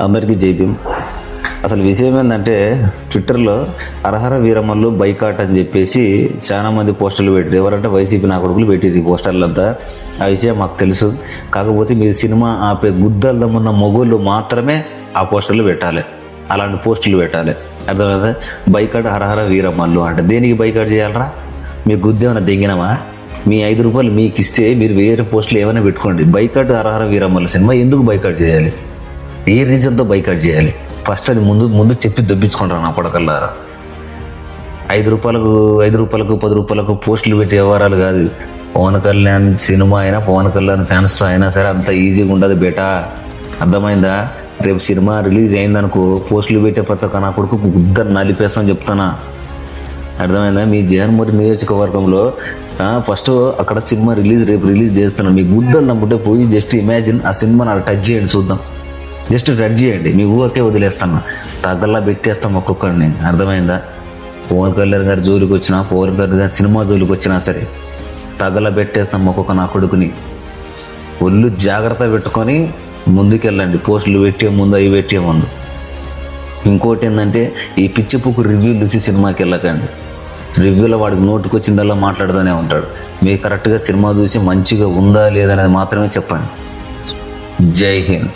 అందరికీ జైభీం. అసలు విషయం ఏంటంటే ట్విట్టర్లో హరహర వీరమ్మలు బైకాట్ అని చెప్పేసి చాలా మంది పోస్టర్లు పెట్టారు. ఎవరంటే వైసీపీ నా కొడుకులు పెట్టింది ఈ పోస్టర్లంతా. ఆ విషయం మాకు తెలుసు. కాకపోతే మీరు సినిమా ఆపే గుద్దల్దమున్న మొగోళ్ళు మాత్రమే ఆ పోస్టర్లు పెట్టాలి, అలాంటి పోస్టులు పెట్టాలి. అర్థమైందా? బైకాట్ హరహర వీరమ్మలు అంటే దేనికి బైకాట్ చేయాలరా? మీ గుద్దేమైనా దెంగినమా? మీ 5 రూపాయలు మీకు ఇస్తే మీరు వేరే పోస్టులు ఏమైనా పెట్టుకోండి. బైకాట్ హరహర వీరమ్మల సినిమా ఎందుకు బైకాట్ చేయాలి? ఏ రీజన్తో బైకాట్ చేయాలి? ఫస్ట్ అది ముందు చెప్పి దొబ్బించుకుంటారు నా పడకల్లారా. 5 రూపాయలకు 10 రూపాయలకు పోస్టులు పెట్టే వ్యవహారాలు కాదు. పవన్ కళ్యాణ్ సినిమా అయినా, పవన్ కళ్యాణ్ ఫ్యాన్స్తో అయినా సరే అంత ఈజీగా ఉండదు బేటా. అర్థమైందా? రేపు సినిమా రిలీజ్ అయిందనుకో, పోస్టులు పెట్టే ప్రతి ఒక్క నా కొడుకు గుద్దరు నలిపేస్తామని చెప్తానా. అర్థమైందా? మీ జగన్మోహన్ నియోజకవర్గంలో ఫస్ట్ అక్కడ సినిమా రేపు రిలీజ్ చేస్తున్నాను. మీ గుద్దలు నమ్ముంటే పోయి జస్ట్ ఇమాజిన్ ఆ సినిమా నాకు టచ్ చేయండి, చూద్దాం. జస్ట్ టచ్ చేయండి, మీ ఊరికే వదిలేస్తాను, తగ్గల్లా పెట్టేస్తాం ఒక్కొక్కడిని. అర్థమైందా? పవన్ కళ్యాణ్ గారి జోలికి వచ్చినా, పవన్ కళ్యాణ్ గారి సినిమా జోలికి వచ్చినా సరే తగ్గలా పెట్టేస్తాం ఒక్కొక్క నా కొడుకుని. ఒళ్ళు జాగ్రత్త పెట్టుకొని ముందుకెళ్ళండి. పోస్టులు పెట్టే ముందు, అవి పెట్టే ముందు. ఇంకోటి ఏంటంటే, ఈ పిచ్చి పుక్కు రివ్యూలు చూసి సినిమాకి వెళ్ళకండి. రివ్యూలో వాడికి నోటికి వచ్చిందల్లా మాట్లాడుతూనే ఉంటాడు. మీరు కరెక్ట్గా సినిమా చూసి మంచిగా ఉందా లేదనేది మాత్రమే చెప్పండి. జై హింద్.